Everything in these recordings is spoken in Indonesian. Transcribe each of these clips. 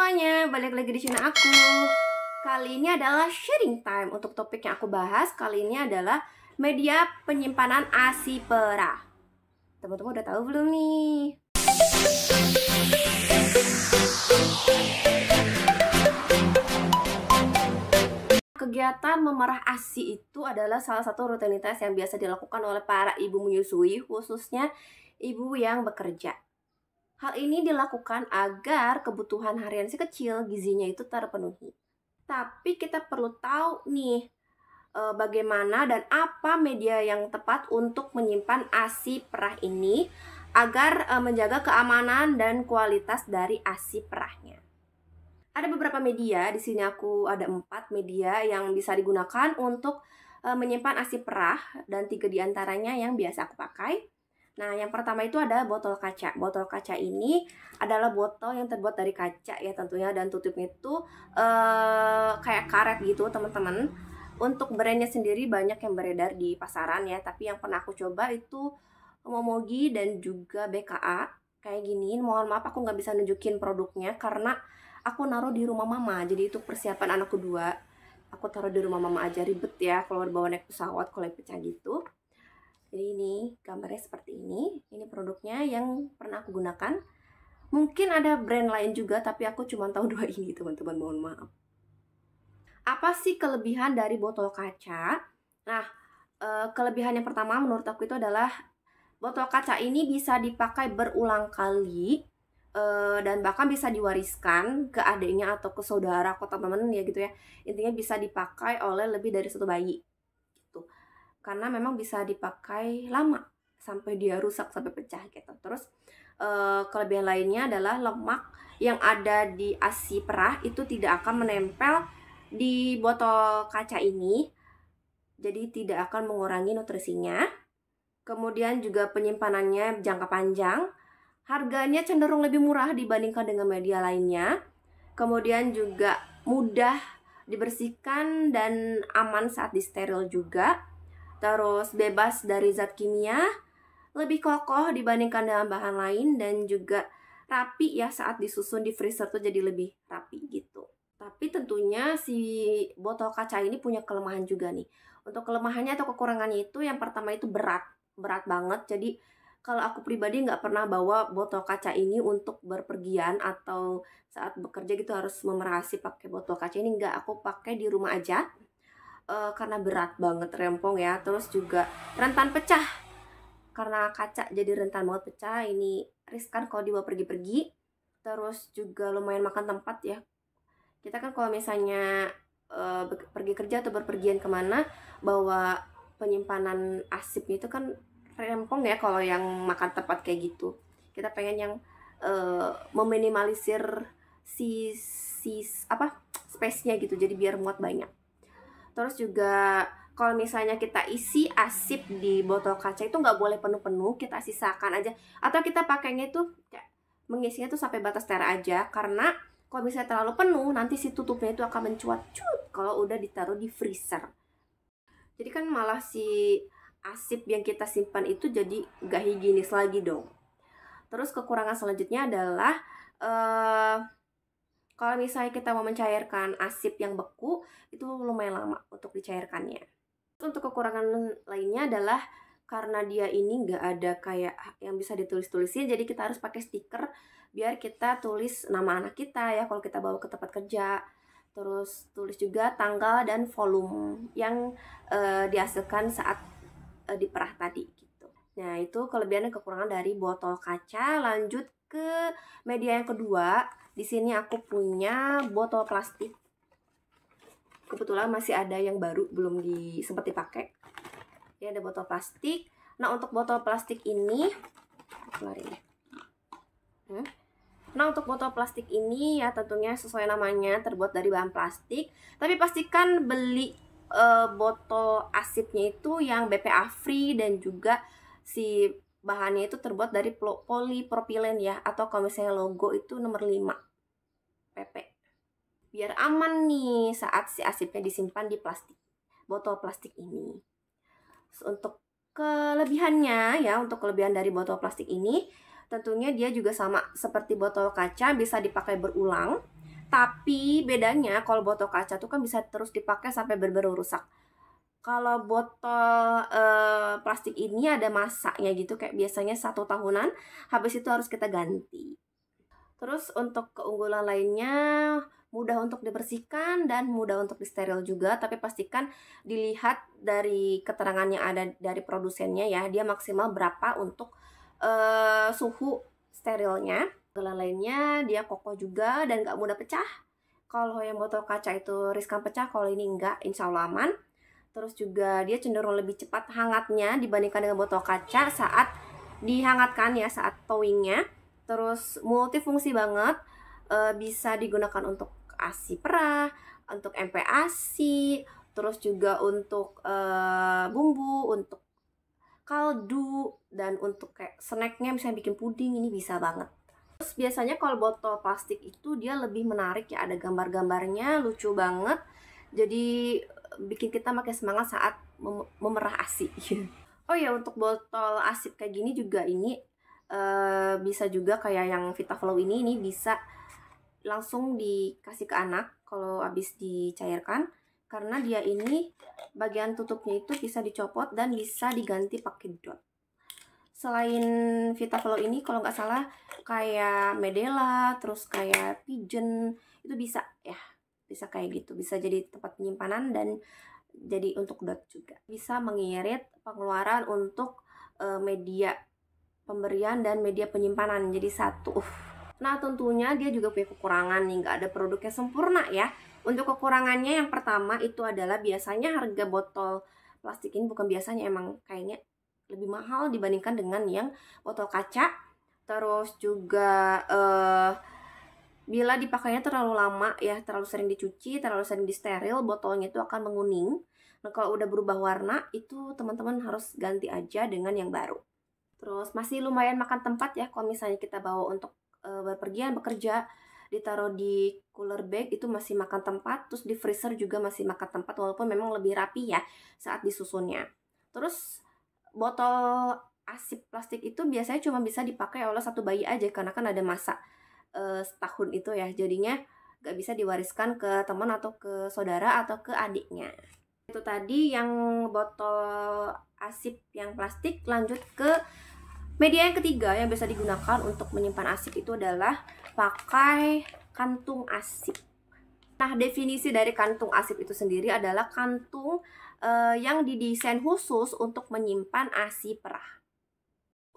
semuanya, balik lagi di channel aku. Kali ini adalah sharing time. Untuk topik yang aku bahas kali ini adalah media penyimpanan ASI perah. Teman-teman udah tahu belum nih? Kegiatan memerah ASI itu adalah salah satu rutinitas yang biasa dilakukan oleh para ibu menyusui, khususnya ibu yang bekerja. Hal ini dilakukan agar kebutuhan harian si kecil gizinya itu terpenuhi. Tapi kita perlu tahu nih bagaimana dan apa media yang tepat untuk menyimpan ASI perah ini agar menjaga keamanan dan kualitas dari ASI perahnya. Ada beberapa media, di sini aku ada 4 media yang bisa digunakan untuk menyimpan ASI perah dan 3 diantaranya yang biasa aku pakai. Nah, yang pertama itu ada botol kaca. Botol kaca ini adalah botol yang terbuat dari kaca ya tentunya, dan tutupnya itu kayak karet gitu teman-teman. Untuk brandnya sendiri banyak yang beredar di pasaran ya, tapi yang pernah aku coba itu Momogi dan juga BKA. Kayak gini, mohon maaf aku nggak bisa nunjukin produknya karena aku naruh di rumah mama. Jadi itu persiapan anak kedua. Aku taruh di rumah mama aja, ribet ya kalau bawa naik pesawat kalau pecah gitu. Jadi ini gambarnya seperti ini. Ini produknya yang pernah aku gunakan. Mungkin ada brand lain juga, tapi aku cuma tahu 2 ini teman-teman, mohon maaf. Apa sih kelebihan dari botol kaca? Nah, kelebihan yang pertama menurut aku itu adalah botol kaca ini bisa dipakai berulang kali dan bahkan bisa diwariskan ke adiknya atau ke saudara atau teman-teman ya gitu ya. Intinya bisa dipakai oleh lebih dari 1 bayi. Karena memang bisa dipakai lama sampai dia rusak, sampai pecah gitu. Terus kelebihan lainnya adalah lemak yang ada di ASI perah itu tidak akan menempel di botol kaca ini, jadi tidak akan mengurangi nutrisinya. Kemudian juga penyimpanannya jangka panjang, harganya cenderung lebih murah dibandingkan dengan media lainnya. Kemudian juga mudah dibersihkan dan aman saat disteril juga. Terus bebas dari zat kimia, lebih kokoh dibandingkan dengan bahan lain, dan juga rapi ya saat disusun di freezer tuh jadi lebih rapi gitu. Tapi tentunya si botol kaca ini punya kelemahan juga nih. Untuk kelemahannya atau kekurangannya itu yang pertama itu berat banget. Jadi kalau aku pribadi nggak pernah bawa botol kaca ini untuk berpergian atau saat bekerja gitu harus memerasi pakai botol kaca ini, nggak, aku pakai di rumah aja. Karena berat banget, rempong ya. Terus juga rentan pecah karena kaca, jadi rentan banget pecah. Ini riskan kalau dibawa pergi-pergi. Terus juga lumayan makan tempat ya. Kita kan kalau misalnya pergi kerja atau berpergian kemana, bawa penyimpanan arsipnya itu kan rempong ya kalau yang makan tempat kayak gitu. Kita pengen yang meminimalisir si space-nya gitu, jadi biar muat banyak. Terus juga kalau misalnya kita isi asip di botol kaca itu nggak boleh penuh-penuh, kita sisakan aja. Atau kita pakainya itu mengisinya tuh sampai batas tera aja, karena kalau misalnya terlalu penuh nanti si tutupnya itu akan mencuat-cut kalau udah ditaruh di freezer. Jadi kan malah si asip yang kita simpan itu jadi nggak higienis lagi dong. Terus kekurangan selanjutnya adalah kalau misalnya kita mau mencairkan asip yang beku, itu lumayan lama untuk dicairkannya. Untuk kekurangan lainnya adalah karena dia ini nggak ada kayak yang bisa ditulis-tulisin, jadi kita harus pakai stiker biar kita tulis nama anak kita ya kalau kita bawa ke tempat kerja. Terus tulis juga tanggal dan volume yang dihasilkan saat diperah tadi gitu. Nah, itu kelebihan dan kekurangan dari botol kaca. Lanjut ke media yang kedua. Di sini aku punya botol plastik. Kebetulan masih ada yang baru, belum sempat dipakai. Ini ada botol plastik. Nah, untuk botol plastik ini, Nah, untuk botol plastik ini ya tentunya sesuai namanya terbuat dari bahan plastik. Tapi pastikan beli botol asipnya itu yang BPA free, dan juga si bahannya itu terbuat dari polipropilen ya, atau kalau misalnya logo itu nomor 5 PP. Biar aman nih saat si asipnya disimpan di botol plastik ini. Untuk kelebihannya ya, untuk kelebihan dari botol plastik ini tentunya dia juga sama seperti botol kaca, bisa dipakai berulang Tapi bedanya kalau botol kaca tuh kan bisa terus dipakai sampai benar-benar rusak. Kalau botol plastik ini ada masanya gitu, kayak biasanya 1 tahunan, habis itu harus kita ganti. Terus untuk keunggulan lainnya, mudah untuk dibersihkan dan mudah untuk disteril juga, tapi pastikan dilihat dari keterangan yang ada dari produsennya ya, dia maksimal berapa untuk suhu sterilnya. Keunggulan lainnya, dia kokoh juga dan gak mudah pecah. Kalau yang botol kaca itu riskan pecah, kalau ini enggak, insya Allah aman. Terus juga dia cenderung lebih cepat hangatnya dibandingkan dengan botol kaca saat dihangatkan ya, saat towingnya. Terus multifungsi banget, bisa digunakan untuk ASI perah, untuk MPASI, terus juga untuk bumbu, untuk kaldu, dan untuk kayak snacknya misalnya bikin puding, ini bisa banget. Terus biasanya kalau botol plastik itu dia lebih menarik ya, ada gambar-gambarnya, lucu banget. Jadi bikin kita makin semangat saat memerah ASI. Oh ya, untuk botol asip kayak gini juga ini bisa juga kayak yang Vitaflow ini bisa langsung dikasih ke anak kalau habis dicairkan, karena dia ini bagian tutupnya itu bisa dicopot dan bisa diganti pakai dot. Selain Vitaflow ini kalau nggak salah kayak Medela, terus kayak Pigeon, itu bisa ya, bisa kayak gitu, bisa jadi tempat penyimpanan dan jadi untuk dot juga. Bisa mengirit pengeluaran untuk media pemberian dan media penyimpanan jadi satu. Nah tentunya dia juga punya kekurangan nih, nggak ada produknya sempurna ya. Untuk kekurangannya yang pertama itu adalah biasanya harga botol plastik ini, bukan biasanya, emang kayaknya lebih mahal dibandingkan dengan yang botol kaca. Terus juga bila dipakainya terlalu lama ya, terlalu sering dicuci, terlalu sering disteril, botolnya itu akan menguning. Nah kalau udah berubah warna itu teman-teman harus ganti aja dengan yang baru. Terus masih lumayan makan tempat ya, kalau misalnya kita bawa untuk berpergian, bekerja, ditaruh di cooler bag itu masih makan tempat. Terus di freezer juga masih makan tempat, walaupun memang lebih rapi ya saat disusunnya. Terus botol asip plastik itu biasanya cuma bisa dipakai oleh satu bayi aja, karena kan ada masa setahun itu ya, jadinya gak bisa diwariskan ke teman atau ke saudara atau ke adiknya. Itu tadi yang botol asip yang plastik. Lanjut ke media yang ketiga yang bisa digunakan untuk menyimpan asip, itu adalah pakai kantung asip. Nah, definisi dari kantung asip itu sendiri adalah kantung yang didesain khusus untuk menyimpan ASI perah.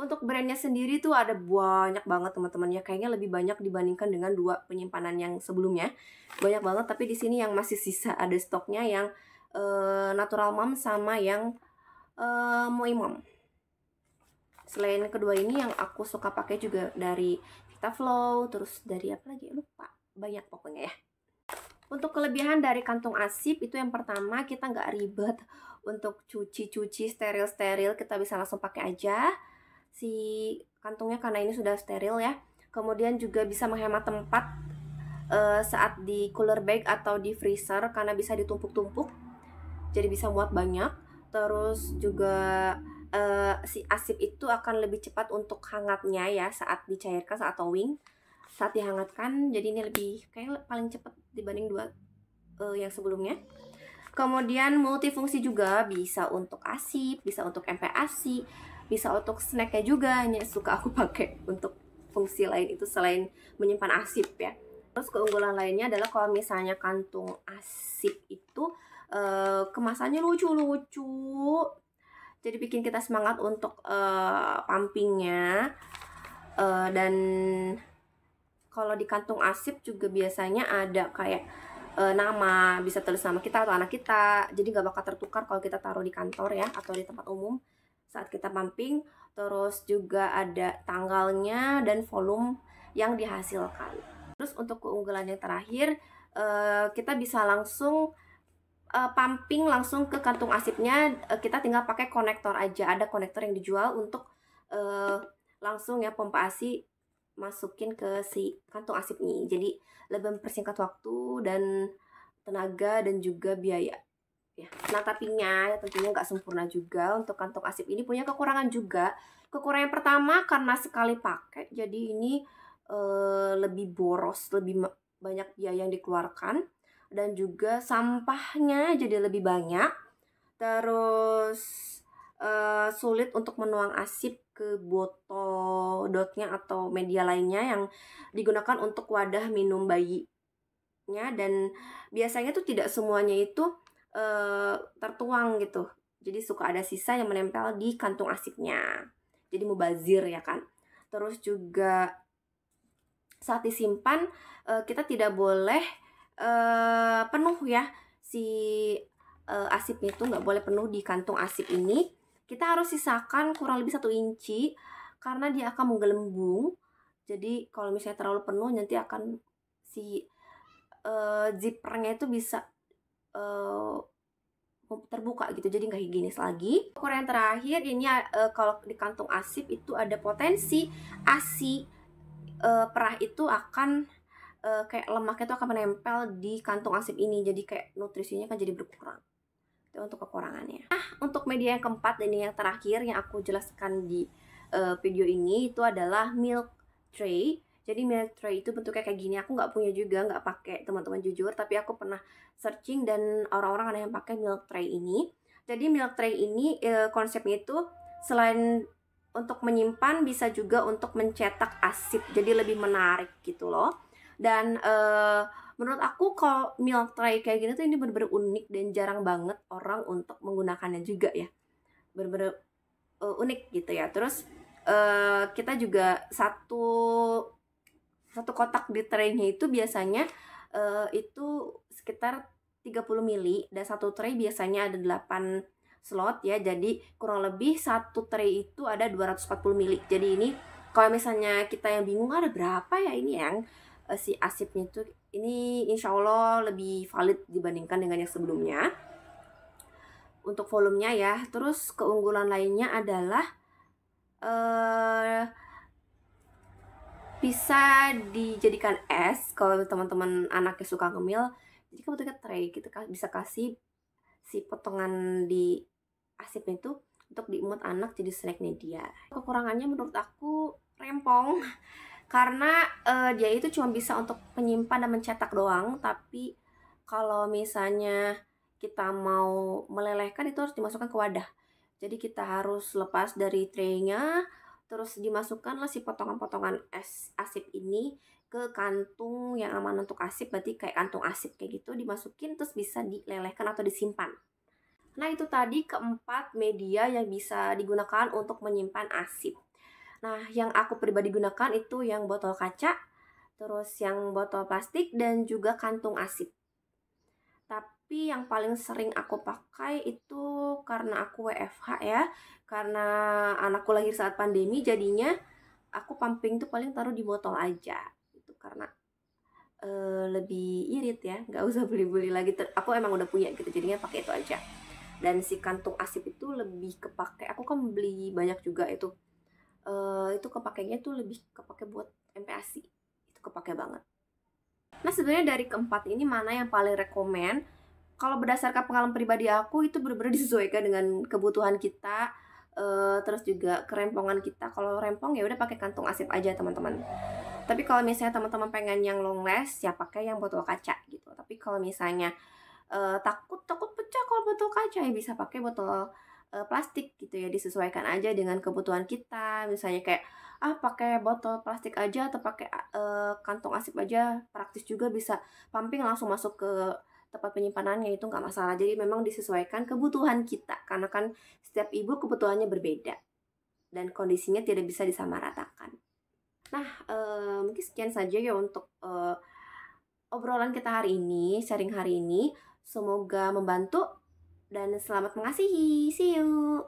Untuk brandnya sendiri tuh ada banyak banget teman-teman ya, kayaknya lebih banyak dibandingkan dengan 2 penyimpanan yang sebelumnya. Banyak banget, tapi di sini yang masih sisa ada stoknya yang Natural Mom sama yang Moi Mom. Selain kedua ini yang aku suka pakai juga dari Vitaflow, terus dari apa lagi lupa, banyak pokoknya ya. Untuk kelebihan dari kantung asip itu yang pertama, kita nggak ribet untuk cuci-cuci, steril-steril, kita bisa langsung pakai aja si kantungnya karena ini sudah steril ya. Kemudian juga bisa menghemat tempat saat di cooler bag atau di freezer karena bisa ditumpuk-tumpuk, jadi bisa muat banyak. Terus juga si asip itu akan lebih cepat untuk hangatnya ya saat dicairkan, saat towing, saat dihangatkan. Jadi ini lebih kayak paling cepat dibanding 2 yang sebelumnya. Kemudian multifungsi juga, bisa untuk asip, bisa untuk MPASI, bisa untuk snacknya juga. Ini suka aku pakai untuk fungsi lain itu selain menyimpan asip ya. Terus keunggulan lainnya adalah kalau misalnya kantung asip itu kemasannya lucu-lucu, jadi bikin kita semangat untuk pumpingnya. Dan kalau di kantung asip juga biasanya ada kayak nama, bisa tulis nama kita atau anak kita, jadi gak bakal tertukar kalau kita taruh di kantor ya atau di tempat umum saat kita pumping. Terus juga ada tanggalnya dan volume yang dihasilkan. Terus untuk keunggulan yang terakhir, kita bisa langsung pumping langsung ke kantung asipnya. Kita tinggal pakai konektor aja, ada konektor yang dijual untuk langsung ya pompa ASI masukin ke si kantung asip ini. Jadi lebih mempersingkat waktu dan tenaga dan juga biaya ya. Nah tapinya ya tentunya nggak sempurna juga, untuk kantung asip ini punya kekurangan juga. Kekurangan pertama karena sekali pakai, jadi ini lebih boros, lebih banyak biaya yang dikeluarkan, dan juga sampahnya jadi lebih banyak. Terus sulit untuk menuang asip ke botol dotnya atau media lainnya yang digunakan untuk wadah minum bayinya, dan biasanya tuh tidak semuanya itu tertuang gitu. Jadi suka ada sisa yang menempel di kantung asipnya. Jadi mubazir ya kan. Terus juga saat disimpan kita tidak boleh penuh ya, si asipnya itu nggak boleh penuh di kantung asip ini. Kita harus sisakan kurang lebih 1 inci karena dia akan menggelembung. Jadi kalau misalnya terlalu penuh nanti akan si zippernya itu bisa terbuka gitu, jadi nggak higienis lagi. Ukur yang terakhir ini kalau di kantung asip itu ada potensi ASI, perah itu akan kayak lemaknya itu akan menempel di kantung asip ini, jadi kayak nutrisinya kan jadi berkurang. Itu untuk kekurangannya. Nah, untuk media yang keempat dan yang terakhir yang aku jelaskan di video ini itu adalah milk tray. Jadi milk tray itu bentuknya kayak gini. Aku nggak punya juga, nggak pakai, teman-teman jujur, tapi aku pernah searching dan orang-orang ada yang pakai milk tray ini. Jadi milk tray ini konsepnya itu selain untuk menyimpan bisa juga untuk mencetak asip, jadi lebih menarik gitu loh. Dan menurut aku kalau milk tray kayak gini tuh ini bener-bener unik dan jarang banget orang untuk menggunakannya juga ya. Bener-bener unik gitu ya. Terus kita juga satu kotak di traynya itu biasanya itu sekitar 30 mili, dan satu tray biasanya ada 8 slot ya. Jadi kurang lebih satu tray itu ada 240 mili. Jadi ini kalau misalnya kita yang bingung ada berapa ya ini yang si asipnya itu, ini insya Allah lebih valid dibandingkan dengan yang sebelumnya untuk volumenya ya. Terus keunggulan lainnya adalah bisa dijadikan es kalau teman-teman anaknya suka ngemil. Jadi kalau kita tray kita bisa kasih si potongan di asipnya itu untuk diemut anak jadi snacknya dia. Kekurangannya menurut aku rempong karena dia itu cuma bisa untuk menyimpan dan mencetak doang, tapi kalau misalnya kita mau melelehkan itu harus dimasukkan ke wadah. Jadi kita harus lepas dari traynya, terus dimasukkanlah si potongan-potongan es asip ini ke kantung yang aman untuk asip, berarti kayak kantung asip kayak gitu, dimasukin terus bisa dilelehkan atau disimpan. Nah, itu tadi keempat media yang bisa digunakan untuk menyimpan asip. Nah, yang aku pribadi gunakan itu yang botol kaca, terus yang botol plastik, dan juga kantung asip. Tapi yang paling sering aku pakai itu karena aku WFH ya, karena anakku lahir saat pandemi, jadinya aku pumping tuh paling taruh di botol aja. Itu karena lebih irit ya, nggak usah beli-beli lagi. Aku emang udah punya gitu, jadinya pakai itu aja. Dan si kantung asip itu lebih kepake, aku kan beli banyak juga itu kepakainya tuh lebih kepake buat MPASI, itu kepake banget. Nah, sebenarnya dari keempat ini mana yang paling rekomen? Kalau berdasarkan pengalaman pribadi aku itu benar-benar disesuaikan dengan kebutuhan kita, terus juga kerempongan kita. Kalau rempong ya udah pakai kantung asip aja teman-teman. Tapi kalau misalnya teman-teman pengen yang long last ya pakai yang botol kaca gitu. Tapi kalau misalnya takut pecah kalau botol kaca ya bisa pakai botol plastik gitu ya, disesuaikan aja dengan kebutuhan kita. Misalnya kayak pakai botol plastik aja atau pakai kantong asip aja praktis juga, bisa pumping langsung masuk ke tempat penyimpanannya, itu nggak masalah. Jadi memang disesuaikan kebutuhan kita karena kan setiap ibu kebutuhannya berbeda dan kondisinya tidak bisa disamaratakan. Nah, mungkin sekian saja ya untuk obrolan kita hari ini, sharing hari ini. Semoga membantu dan selamat mengasihi. See you.